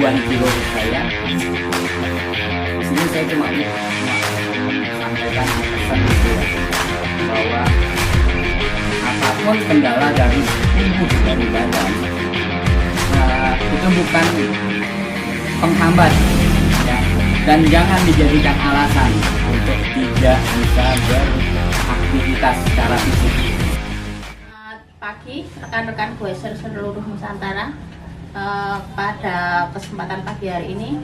ribuan kilo saya. Di sini saya cuma sampaikan pesan itu ya, bahwa apapun kendala dari tubuh dari badan itu bukan penghambat ya, dan jangan dijadikan alasan untuk tidak bisa beraktivitas secara fisik. Selamat pagi rekan-rekan Goeser seluruh Nusantara. Pada kesempatan pagi hari ini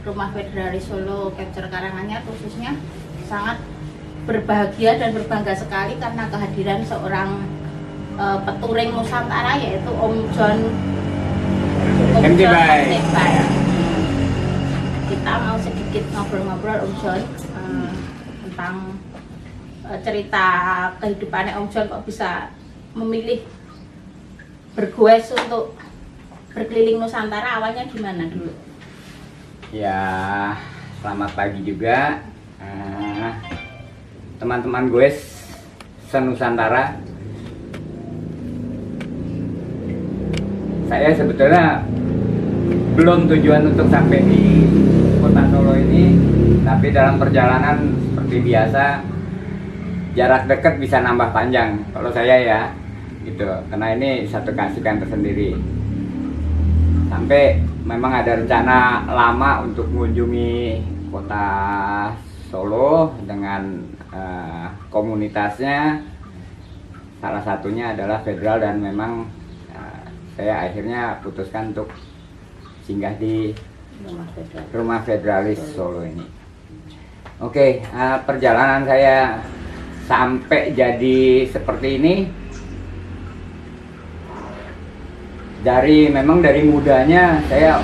Rumah Federalis Solo Capture Karanganyar khususnya sangat berbahagia dan berbangga sekali karena kehadiran seorang peturing Nusantara, yaitu Om John Hendibay. Kita mau sedikit ngobrol-ngobrol Om John tentang cerita kehidupannya Om John, kok bisa memilih bergoes untuk berkeliling Nusantara. Awalnya gimana dulu? Ya, selamat pagi juga teman-teman goes se-Nusantara. Saya sebetulnya belum tujuan untuk sampai di kota Solo ini, tapi dalam perjalanan seperti biasa jarak dekat bisa nambah panjang kalau saya ya gitu, karena ini satu keasikan tersendiri. Sampai memang ada rencana lama untuk mengunjungi kota Solo dengan komunitasnya. Salah satunya adalah Federal, dan memang saya akhirnya putuskan untuk singgah di Rumah Federalis Solo ini. Oke, perjalanan saya sampai jadi seperti ini memang dari mudanya saya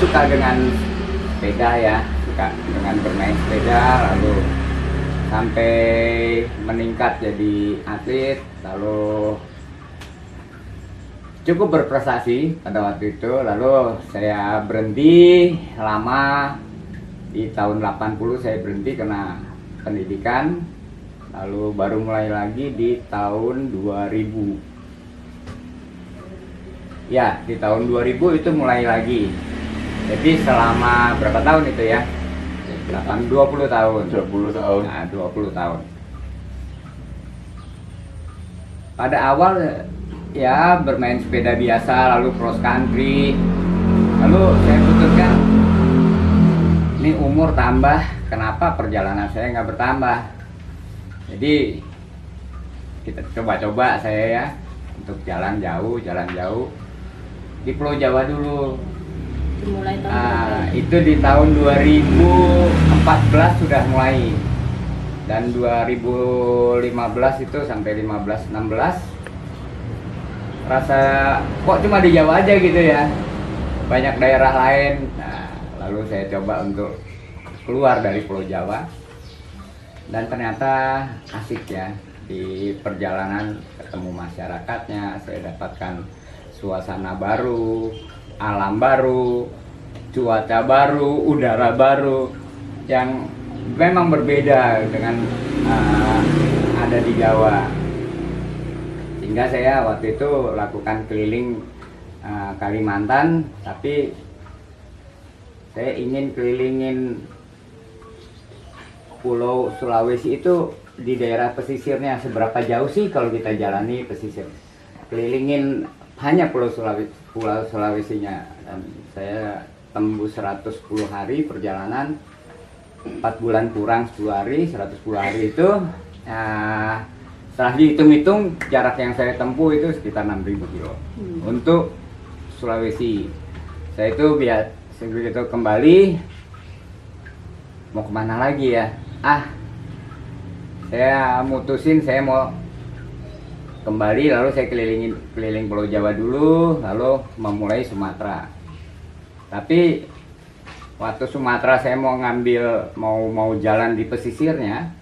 suka dengan sepeda ya, suka dengan bermain sepeda, lalu sampai meningkat jadi atlet, lalu cukup berprestasi pada waktu itu. Lalu saya berhenti lama, di tahun 80 saya berhenti karena pendidikan, lalu baru mulai lagi di tahun 2000. Ya, di tahun 2000 itu mulai lagi. Jadi selama berapa tahun itu ya? 20 tahun. 20 tahun. Nah, 20 tahun. Pada awal ya bermain sepeda biasa, lalu cross country. Lalu saya putuskan, ini umur tambah, kenapa perjalanan saya nggak bertambah? Jadi kita coba-coba saya ya untuk jalan jauh di Pulau Jawa dulu. Dimulai tahun Itu di tahun 2014 sudah mulai, dan 2015 itu sampai 15-16 rasa kok cuma di Jawa aja gitu ya, banyak daerah lain. Nah, lalu saya coba untuk keluar dari Pulau Jawa, dan ternyata asik ya. Di perjalanan ketemu masyarakatnya, saya dapatkan suasana baru, alam baru, cuaca baru, udara baru yang memang berbeda dengan ada di Jawa. Sehingga saya waktu itu lakukan keliling Kalimantan, tapi saya ingin kelilingin Pulau Sulawesi itu di daerah pesisirnya. Seberapa jauh sih kalau kita jalani pesisir, kelilingin hanya Pulau Sulawesinya. Dan saya tembus 110 hari perjalanan, 4 bulan kurang 10 hari, 110 hari itu setelah dihitung-hitung jarak yang saya tempuh itu sekitar 6.000 kilo untuk Sulawesi. Saya itu begitu kembali, mau kemana lagi ya? Saya mutusin saya mau kembali, lalu saya keliling Pulau Jawa dulu, lalu memulai Sumatera. Tapi waktu Sumatera saya mau mau jalan di pesisirnya,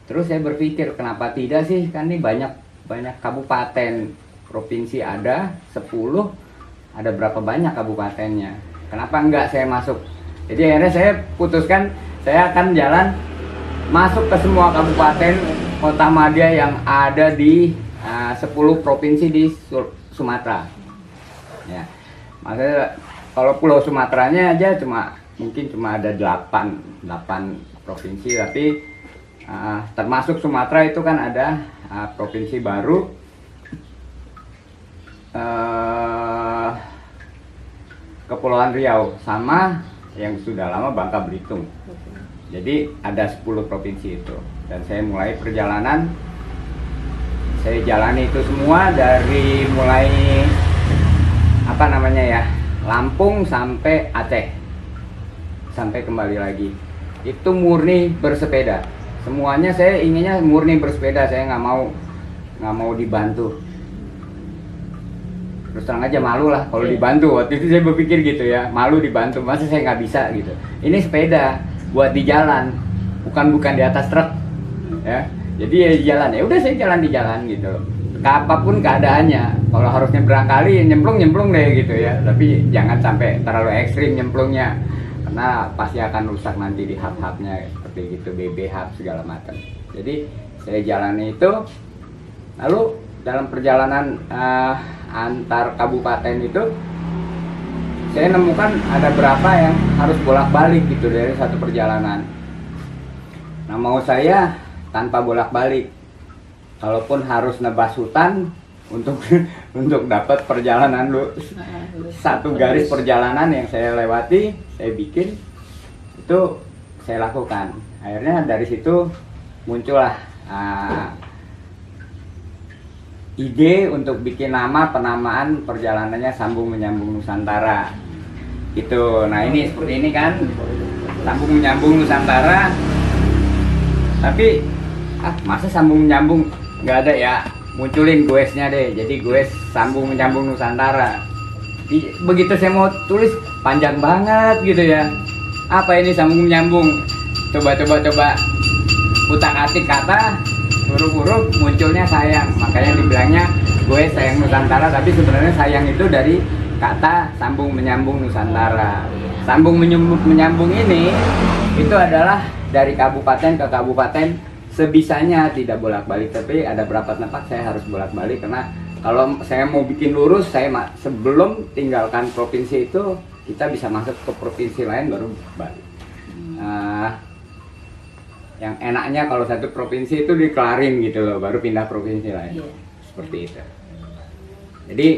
terus saya berpikir kenapa tidak sih, kan ini banyak kabupaten, provinsi ada 10, ada berapa banyak kabupatennya, kenapa enggak saya masuk? Jadi akhirnya saya putuskan saya akan jalan masuk ke semua kabupaten kota madya yang ada di 10 provinsi di Sumatera ya. Maksudnya kalau Pulau Sumateranya aja mungkin cuma ada 8 provinsi, tapi termasuk Sumatera itu kan ada provinsi baru, Kepulauan Riau, sama yang sudah lama Bangka Belitung. Jadi ada 10 provinsi itu, dan saya mulai perjalanan, saya jalani itu semua dari mulai Lampung sampai Aceh, sampai kembali lagi. Itu murni bersepeda. Semuanya saya inginnya murni bersepeda, saya nggak mau dibantu. Terus terang aja malu lah kalau dibantu. Waktu itu saya berpikir gitu ya, malu dibantu, masa saya nggak bisa gitu. Ini sepeda buat di jalan, bukan di atas truk, ya. Jadi ya di jalan, ya udah saya jalan di jalan gitu. Apapun keadaannya, kalau harus nyebrang kali nyemplung deh gitu ya. Tapi jangan sampai terlalu ekstrim nyemplungnya, karena pasti akan rusak nanti di hub-hubnya seperti gitu, BB hub segala macam. Jadi saya jalani itu. Lalu dalam perjalanan antar kabupaten itu, saya nemukan ada berapa yang harus bolak-balik gitu dari satu perjalanan. Nah, mau saya tanpa bolak-balik, kalaupun harus nebas hutan untuk dapat perjalanan satu garis perjalanan yang saya lewati, saya bikin, itu saya lakukan. Akhirnya dari situ muncullah ide untuk bikin nama, penamaan perjalanannya Sambung Menyambung Nusantara gitu. Nah, ini seperti ini kan, Sambung Menyambung Nusantara, tapi masa sambung menyambung nggak ada ya, munculin goesnya deh, jadi goes Sambung Menyambung Nusantara. Begitu saya mau tulis panjang banget gitu ya, apa ini sambung menyambung, coba utak-atik kata, huruf-huruf, munculnya sayang. Makanya dibilangnya gue sayang Nusantara, tapi sebenarnya sayang itu dari kata Sambung Menyambung Nusantara. Sambung menyambung ini itu adalah dari kabupaten ke kabupaten sebisanya, tidak bolak-balik. Tapi ada beberapa tempat saya harus bolak-balik, karena kalau saya mau bikin lurus, saya sebelum tinggalkan provinsi itu, kita bisa masuk ke provinsi lain baru balik. Yang enaknya kalau satu provinsi itu dikelarin gitu loh, baru pindah provinsi lain. Seperti itu. Jadi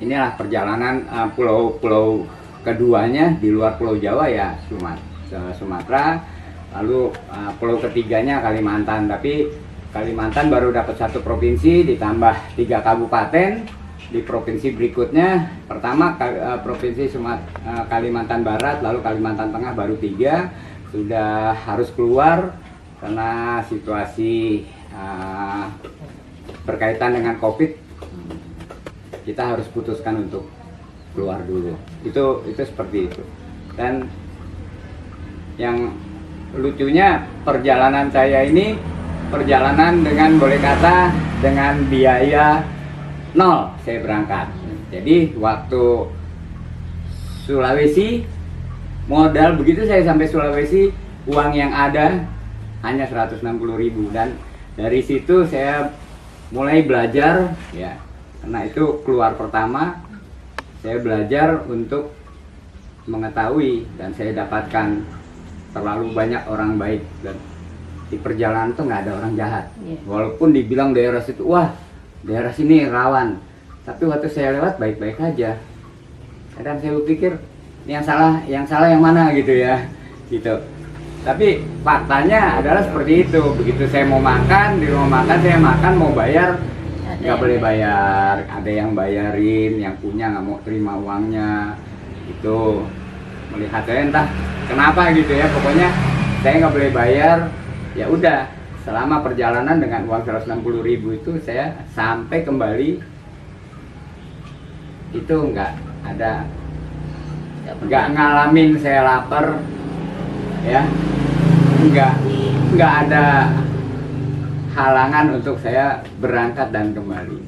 inilah perjalanan pulau keduanya di luar Pulau Jawa ya, Sumatera. Lalu pulau ketiganya Kalimantan, tapi Kalimantan baru dapat satu provinsi ditambah 3 kabupaten. Di provinsi berikutnya, pertama provinsi Kalimantan Barat, lalu Kalimantan Tengah baru 3, sudah harus keluar karena situasi berkaitan dengan COVID, kita harus putuskan untuk keluar dulu. Itu seperti itu. Dan yang lucunya, perjalanan saya ini perjalanan dengan, boleh kata, dengan biaya 0 saya berangkat. Jadi waktu Sulawesi, modal begitu saya sampai Sulawesi, uang yang ada hanya 160.000, dan dari situ saya mulai belajar ya, karena itu keluar pertama, saya belajar untuk mengetahui, dan saya dapatkan terlalu banyak orang baik, dan di perjalanan tuh nggak ada orang jahat. Walaupun dibilang daerah situ, wah daerah sini rawan, tapi waktu saya lewat baik-baik aja. Kadang saya berpikir yang salah yang mana gitu ya, gitu. Tapi faktanya adalah seperti itu. Begitu saya mau makan, di rumah makan saya makan, mau bayar nggak boleh bayar, ada yang bayarin, yang punya nggak mau terima uangnya. Itu melihat saya entah kenapa gitu ya, pokoknya saya nggak boleh bayar. Ya udah, selama perjalanan dengan uang 160.000 itu saya sampai kembali itu nggak ngalamin saya lapar ya, nggak ada halangan untuk saya berangkat dan kembali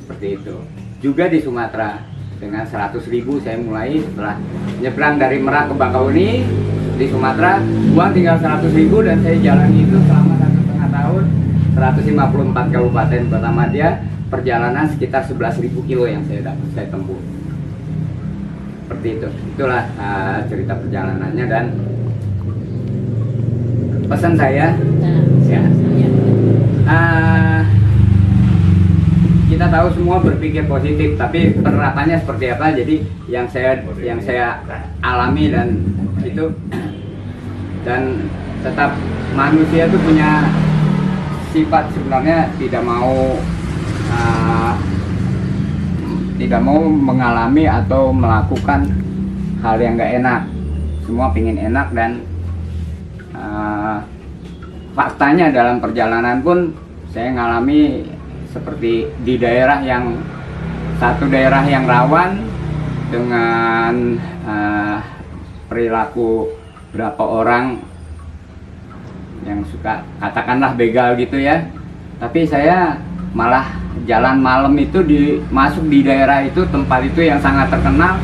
seperti itu. Juga di Sumatera dengan 100.000 saya mulai, setelah nyebrang dari Merak ke Bakauni di Sumatera, uang tinggal 100.000 dan saya jalani itu selama 1,5 tahun 154 kabupaten kota madya, perjalanan sekitar 11.000 kilo yang saya tempuh. Seperti itu. Itulah cerita perjalanannya, dan pesan saya ya, kita tahu semua berpikir positif, tapi penerapannya seperti apa. Jadi yang saya alami dan itu, dan tetap manusia itu punya sifat sebenarnya tidak mau mengalami atau melakukan hal yang gak enak. Semua pingin enak, dan faktanya dalam perjalanan pun saya ngalami seperti di satu daerah yang rawan dengan perilaku berapa orang yang suka katakanlah begal gitu ya. Tapi saya malah jalan malam itu masuk di daerah itu, tempat itu yang sangat terkenal,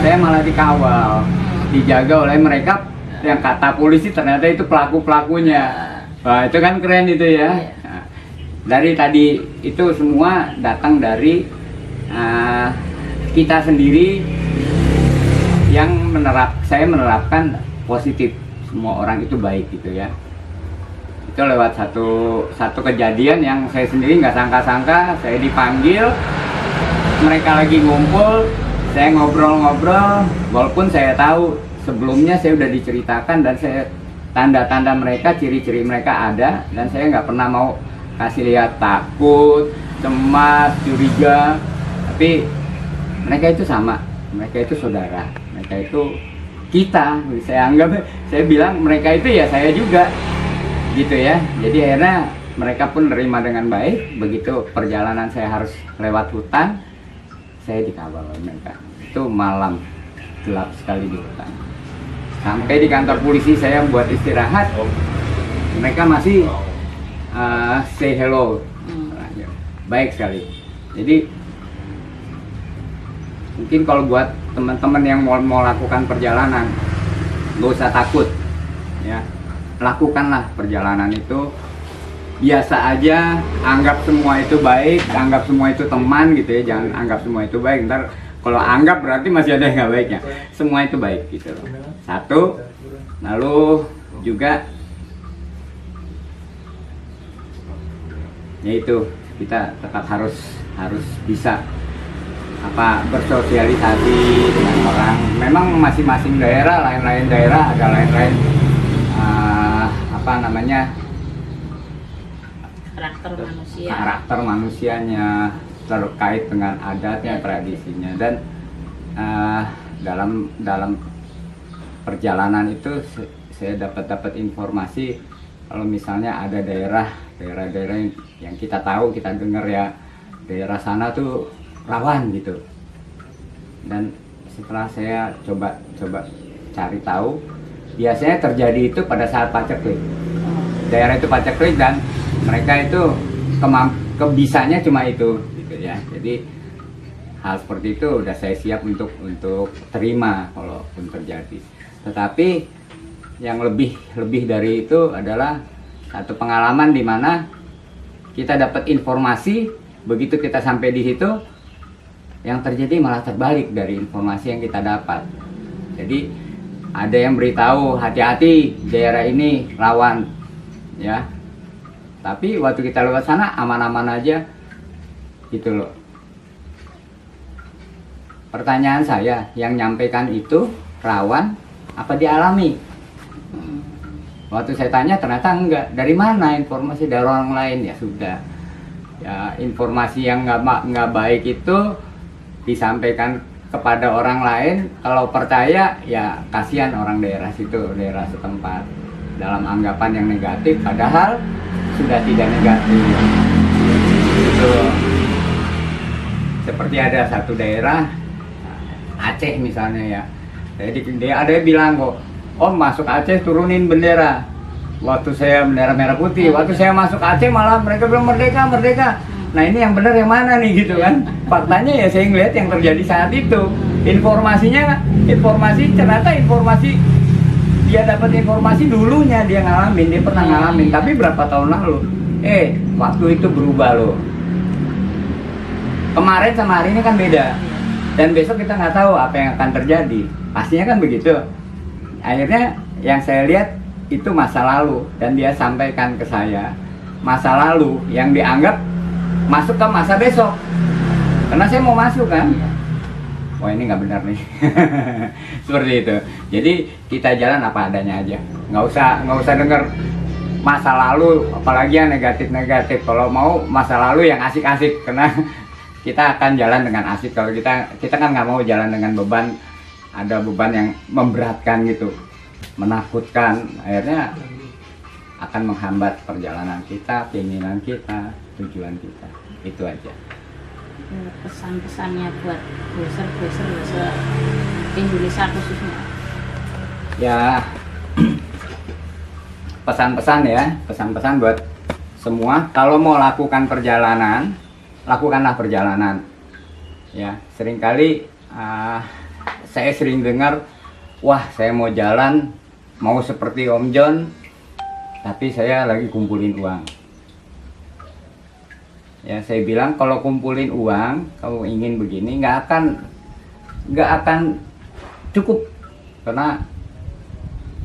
saya malah dikawal, dijaga oleh mereka yang kata polisi ternyata itu pelaku-pelakunya. Wah, itu kan keren itu ya. Nah, dari tadi itu semua datang dari kita sendiri yang saya menerapkan positif, semua orang itu baik gitu ya. Itu lewat satu kejadian yang saya sendiri nggak sangka-sangka. Saya dipanggil, mereka lagi ngumpul, saya ngobrol-ngobrol, walaupun saya tahu sebelumnya saya udah diceritakan, dan saya tanda-tanda mereka, ciri-ciri mereka ada, dan saya nggak pernah mau kasih lihat takut, cemas, curiga. Tapi mereka itu sama, mereka itu saudara, mereka itu kita. Saya bilang mereka itu ya saya juga, gitu ya. Jadi akhirnya mereka pun nerima dengan baik. Begitu perjalanan saya harus lewat hutan, saya dikawal oleh mereka. Itu malam, gelap sekali di hutan. Sampai di kantor polisi saya buat istirahat, mereka masih say hello, baik sekali. Jadi mungkin kalau buat teman-teman yang mau lakukan perjalanan, nggak usah takut ya. Lakukanlah perjalanan itu biasa aja, anggap semua itu baik, anggap semua itu teman gitu ya. Jangan anggap semua itu baik, ntar kalau anggap berarti masih ada yang nggak baiknya. Semua itu baik gitu loh. Satu, lalu juga yaitu kita tetap harus bisa bersosialisasi dengan orang. Memang masing-masing daerah, lain-lain daerah ada lain-lain karakter manusianya terkait dengan adatnya, tradisinya. Dan dalam perjalanan itu saya dapat informasi kalau misalnya ada daerah yang kita tahu, kita dengar ya, daerah sana tuh rawan gitu. Dan setelah saya coba cari tahu, biasanya terjadi itu pada saat paceklik. Daerah itu paceklik dan mereka itu kebisanya cuma itu gitu ya. Jadi hal seperti itu udah saya siap untuk terima kalaupun terjadi. Tetapi yang lebih dari itu adalah satu pengalaman di mana kita dapat informasi, begitu kita sampai di situ, yang terjadi malah terbalik dari informasi yang kita dapat. Jadi ada yang beritahu hati-hati daerah ini rawan ya, tapi waktu kita lewat sana aman-aman aja gitu loh. Pertanyaan saya, yang nyampaikan itu rawan apa dialami? Waktu saya tanya ternyata enggak. Dari mana informasi? Dari orang lain. Ya sudah ya, informasi yang nggak baik itu disampaikan kepada orang lain. Kalau percaya ya kasihan orang daerah situ, daerah setempat, dalam anggapan yang negatif, padahal sudah tidak negatif gitu. Seperti ada satu daerah Aceh misalnya ya, jadi dia ada yang bilang kok, oh masuk Aceh turunin bendera. Waktu saya bendera merah putih, waktu saya masuk Aceh malah mereka bilang merdeka. Nah ini yang benar yang mana nih gitu kan? Faktanya ya saya ngeliat yang terjadi saat itu. Informasi dia dapat informasi dulunya, dia pernah ngalamin, tapi berapa tahun lalu. waktu itu berubah loh. Kemarin sama hari ini kan beda. Dan besok kita nggak tahu apa yang akan terjadi. Pastinya kan begitu. Akhirnya yang saya lihat itu masa lalu. Dan dia sampaikan ke saya masa lalu yang dianggap masuk ke masa besok. Karena saya mau masuk kan. Wah ini nggak benar nih. Seperti itu. Jadi kita jalan apa adanya aja. Nggak usah dengar masa lalu, apalagi yang negatif-negatif. Kalau mau masa lalu yang asik-asik, karena kita akan jalan dengan asik. Kalau kita kan nggak mau jalan dengan beban, ada beban yang memberatkan gitu, menakutkan, akhirnya akan menghambat perjalanan kita, keinginan kita, tujuan kita. Itu aja. Pesan-pesannya buat boser Indonesia khususnya. Ya, pesan-pesan buat semua. Kalau mau lakukan perjalanan, lakukanlah perjalanan. Ya, seringkali saya sering dengar, wah saya mau jalan, mau seperti Om John, tapi saya lagi kumpulin uang. Ya, saya bilang kalau kumpulin uang, kamu ingin begini, nggak akan cukup, karena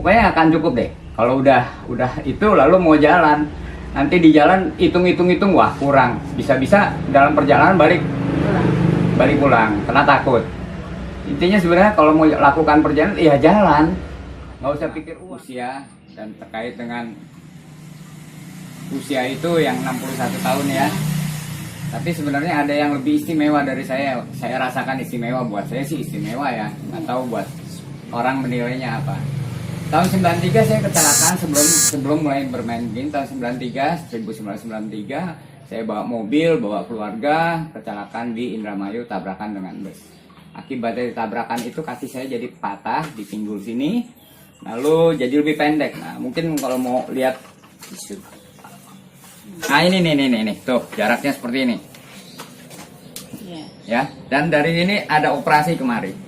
pokoknya nggak akan cukup deh. Kalau udah itu lalu mau jalan, nanti di jalan hitung, wah kurang, bisa-bisa dalam perjalanan balik pulang, karena takut. Intinya sebenarnya kalau mau lakukan perjalanan, ya jalan, nggak usah pikir usia. Dan terkait dengan usia itu yang 61 tahun ya, tapi sebenarnya ada yang lebih istimewa dari saya rasakan istimewa. Buat saya sih istimewa ya, nggak tahu buat orang menilainya apa. Tahun 93 saya kecelakaan sebelum mulai bermain game. Tahun 1993 saya bawa mobil, bawa keluarga, kecelakaan di Indramayu, tabrakan dengan bus. Akibat dari tabrakan itu kaki saya jadi patah di pinggul sini, lalu jadi lebih pendek. Nah mungkin kalau mau lihat, nah ini tuh jaraknya seperti ini. Ya, dan dari ini ada operasi kemarin.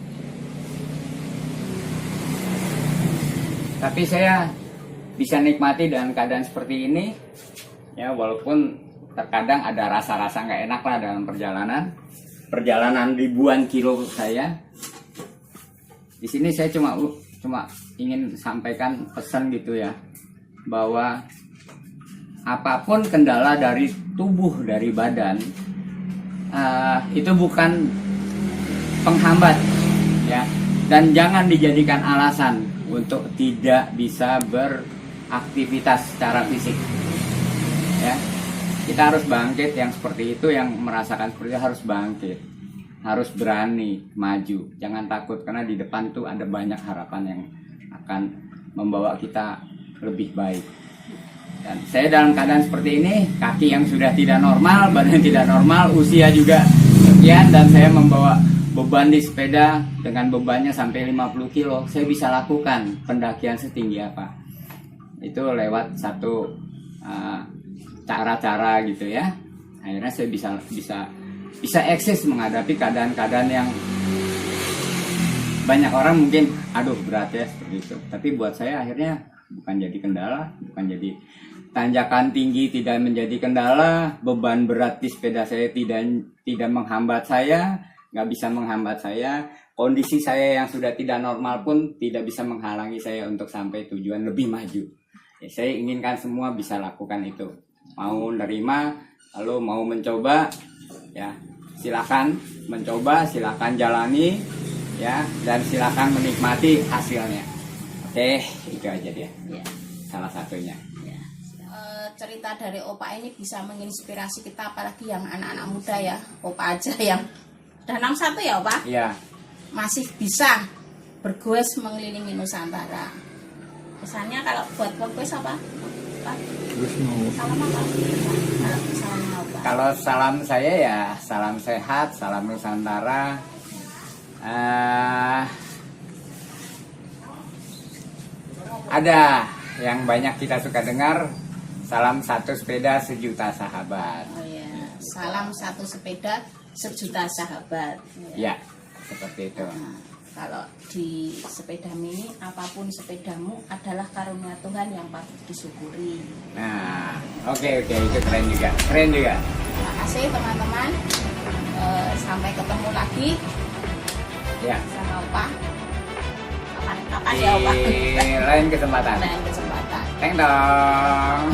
Tapi saya bisa nikmati dengan keadaan seperti ini, ya walaupun terkadang ada rasa-rasa nggak enak lah dalam perjalanan ribuan kilo saya. Di sini saya cuma ingin sampaikan pesan gitu ya, bahwa apapun kendala dari tubuh, dari badan, itu bukan penghambat, ya, dan jangan dijadikan alasan untuk tidak bisa beraktivitas secara fisik. Ya, kita harus bangkit. Yang seperti itu, yang merasakan seperti itu harus bangkit, harus berani maju, jangan takut, karena di depan tuh ada banyak harapan yang akan membawa kita lebih baik. Dan saya dalam keadaan seperti ini, kaki yang sudah tidak normal, badan tidak normal, usia juga sekian, dan saya membawa beban di sepeda dengan bebannya sampai 50 kilo, saya bisa lakukan pendakian setinggi apa. Itu lewat satu cara-cara gitu ya. Akhirnya saya bisa eksis menghadapi keadaan-keadaan yang banyak orang mungkin aduh berat ya seperti itu. Tapi buat saya akhirnya bukan jadi kendala, bukan jadi tanjakan tinggi tidak menjadi kendala, beban berat di sepeda saya tidak menghambat saya, nggak bisa menghambat saya. Kondisi saya yang sudah tidak normal pun tidak bisa menghalangi saya untuk sampai tujuan lebih maju. Ya, saya inginkan semua bisa lakukan itu. Mau nerima, lalu mau mencoba, ya silakan mencoba, silakan jalani, ya, dan silakan menikmati hasilnya. Oke, itu aja dia. Ya. Salah satunya. Ya. Cerita dari Opa ini bisa menginspirasi kita, apalagi yang anak-anak muda ya. Opa aja yang udah 61 ya Opa? Iya. Masih bisa bergoes mengelilingi Nusantara. Pesannya kalau buat bergoes apa? Salam apa? Salamnya Opa. Kalau salam saya ya salam sehat, salam Nusantara. Ada yang banyak kita suka dengar, salam satu sepeda sejuta sahabat. Oh ya, salam satu sepeda sejuta sahabat. Ya, seperti itu. Nah, kalau di sepeda mini, apapun sepedamu adalah karunia Tuhan yang patut disyukuri. Nah, oke, itu keren juga. Terima kasih teman-teman. Sampai ketemu lagi. Ya. Sama Opa. Kapan ya Opa? Di lain kesempatan. Lain kesempatan. Teng dong.